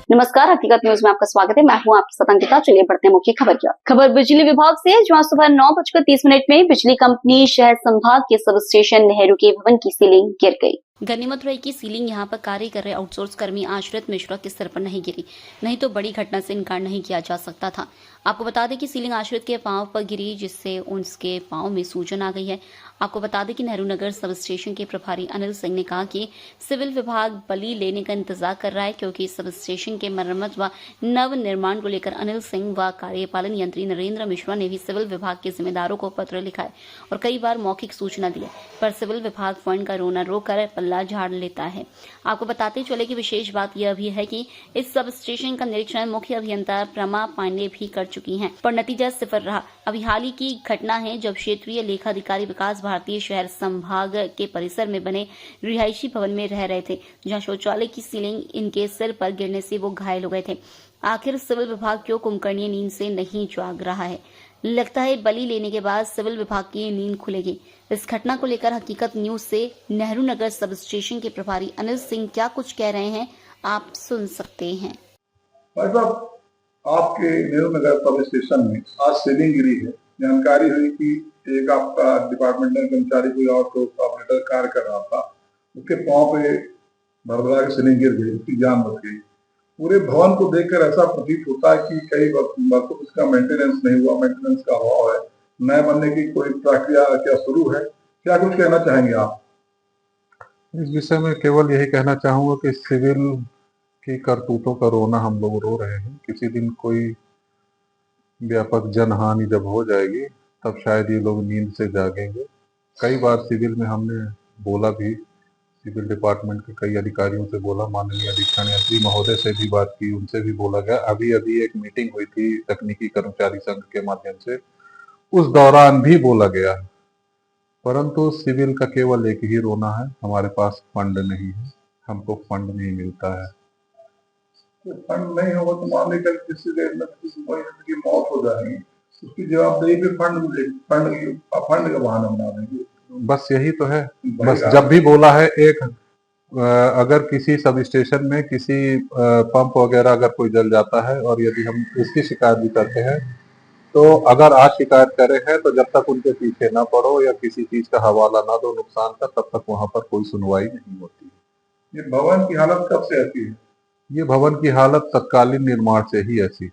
नमस्कार, हकीकत न्यूज में आपका स्वागत है। मैं हूं आपकी साथ अंकिता। चलिए बढ़ते हैं मुख्य खबर की ओर। खबर बिजली विभाग से, जहां सुबह 9:30 में बिजली कंपनी शहर संभाग के सब स्टेशन नेहरू के भवन की सीलिंग गिर गई। गनीमत रही की सीलिंग यहां पर कार्य कर रहे आउटसोर्स कर्मी आश्रित मिश्रा के सिर पर नहीं गिरी, नहीं तो बड़ी घटना से इनकार नहीं किया जा सकता था। आपको बता दें कि सीलिंग आश्रित के पांव पर गिरी, जिससे उसके पांव में सूजन आ गई है। आपको बता दें कि नेहरू नगर सब स्टेशन के प्रभारी अनिल सिंह ने कहा कि सिविल विभाग बली लेने का इंतजार कर रहा है, क्योंकि सब स्टेशन के मरम्मत व नव निर्माण को लेकर अनिल सिंह व कार्यपालन यंत्री नरेंद्र मिश्रा ने भी सिविल विभाग के जिम्मेदारों को पत्र लिखा है और कई बार मौखिक सूचना दी है, पर सिविल विभाग फंड का रोना रोकर पल्ला झाड़ लेता है। आपको बताते चले कि विशेष बात यह भी है कि इस सब स्टेशन का निरीक्षण मुख्य अभियंता प्रमा पांडे भी कर चुकी हैं, पर नतीजा सिफर रहा। अभी हाल ही की घटना है जब क्षेत्रीय लेखाधिकारी विकास भारतीय शहर संभाग के परिसर में बने रिहायशी भवन में रह रहे थे, जहां शौचालय की सीलिंग इनके सिर पर गिरने से वो घायल हो गए थे। आखिर सिविल विभाग क्यों कुंभकर्णीय नींद से नहीं जाग रहा है? लगता है बलि लेने के बाद सिविल विभाग की नींद खुलेगी। इस घटना को लेकर हकीकत न्यूज से नेहरू नगर सब स्टेशन के प्रभारी अनिल सिंह क्या कुछ कह रहे हैं, आप सुन सकते हैं। भाई साहब, आपके नेहरू नगर सब स्टेशन में आज सीलिंग गिरी है। जानकारी हुई कि एक आपका डिपार्टमेंटल कर्मचारी कोई और तो ऑपरेटर कार्य कर रहा था, उसके पांव पे भरभरा के सीलिंग गिर गई, उसकी जान बच गई। पूरे भवन को देखकर ऐसा प्रतीत होता है कि कई वर्षों इसका मेंटेनेंस नहीं हुआ, मेंटेनेंस का अभाव है। नए बनने की कोई प्रक्रिया क्या शुरू है? क्या कुछ कहना चाहेंगे आप इस विषय में? केवल यही कहना चाहूंगा कि सिविल की करतूतों का रोना हम लोग रो रहे हैं। किसी दिन कोई व्यापक जनहानि जब हो जाएगी तब शायद ये लोग नींद से जागेंगे। कई बार सिविल में हमने बोला भी, सिविल डिपार्टमेंट के कई अधिकारियों से बोला, माननीय अधीक्षण यंत्री महोदय से भी बात की, उनसे भी बोला गया। अभी एक मीटिंग हुई थी तकनीकी कर्मचारी संघ के माध्यम से, उस दौरान भी बोला गया है। परंतु सिविल का केवल एक ही रोना है, हमारे पास फंड नहीं है, हमको फंड नहीं मिलता है। तो फंड नहीं होगा तो मान लीजिए किसी देर में की मौत हो जाएगी, उसकी जवाबदेही पे फंड का बहाना बना देंगे। बस यही तो है। बस जब भी बोला है, एक अगर किसी सब स्टेशन में किसी पंप वगैरह अगर कोई जल जाता है और यदि हम इसकी शिकायत भी करते हैं, तो अगर आज शिकायत करे हैं तो जब तक उनके पीछे ना पड़ो या किसी चीज का हवाला ना दो नुकसान का, तब तक वहां पर कोई सुनवाई नहीं होती। ये भवन की हालत कब से ऐसी है? ये भवन की हालत तत्कालीन निर्माण से ही ऐसी है,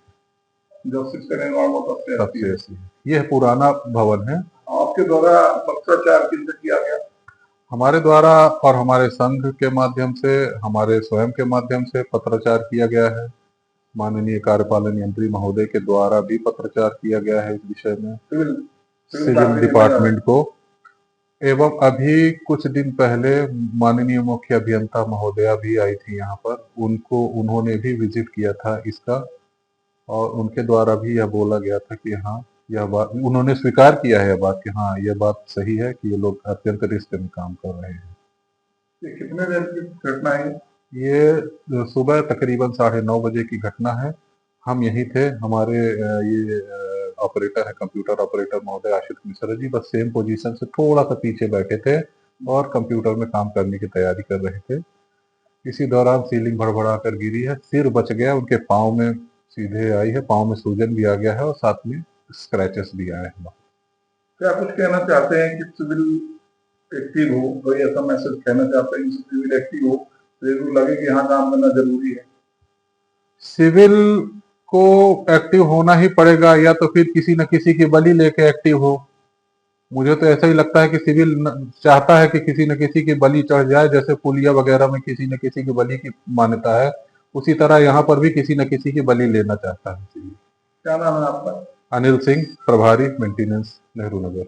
जब से निर्माण हुआ तब से ऐसी है। यह पुराना भवन है। आपके द्वारा पत्राचार किन से किया गया? हमारे द्वारा और हमारे संघ के माध्यम से, हमारे स्वयं के माध्यम से पत्राचार किया गया है। माननीय कार्यपालन यंत्री महोदय के द्वारा भी पत्राचार किया गया है इस विषय में सिविल डिपार्टमेंट को। एवं अभी कुछ दिन पहले माननीय मुख्य अभियंता महोदया भी आई थी यहाँ पर, उन्होंने भी विजिट किया था इसका, और उनके द्वारा भी यह बोला गया था कि हाँ, यह बात उन्होंने स्वीकार किया है, बात कि हाँ यह बात सही है कि ये लोग अत्यंत रिस्क में काम कर रहे हैं। ये कितने देर की घटना है? ये सुबह तकरीबन 9:30 बजे की घटना है। हम यहीं थे, हमारे ये ऑपरेटर है, कंप्यूटर ऑपरेटर महोदय आशित मिश्रा जी, बस सेम पोजीशन से थोड़ा सा पीछे बैठे थे और कंप्यूटर में काम करने की तैयारी कर रहे थे। इसी दौरान सीलिंग भड़बड़ा कर गिरी है, सिर बच गया, उनके पाँव में सीधे आई है, पाँव में सूजन भी आ गया है और साथ में स्क्रैचेस भी आए हैं। क्या कुछ कहना चाहते हैं कि सिविल एक्टिव हो? कोई ऐसा मैसेज कहना चाहते हैं कि सिविल एक्टिव हो तो लगे कि हाँ काम करना जरूरी है? सिविल को एक्टिव होना ही पड़ेगा, या तो फिर किसी न किसी की बलि लेके एक्टिव हो। मुझे तो ऐसा ही लगता है कि सिविल चाहता है कि किसी न किसी की बलि चढ़ जाए, जैसे पुलिया वगैरह में किसी न किसी की बलि की मान्यता है, उसी तरह यहाँ पर भी किसी न किसी की बलि लेना चाहता है सिविल। क्या नाम है आपका? अनिल सिंह, प्रभारी मेंटेनेंस, नेहरू नगर।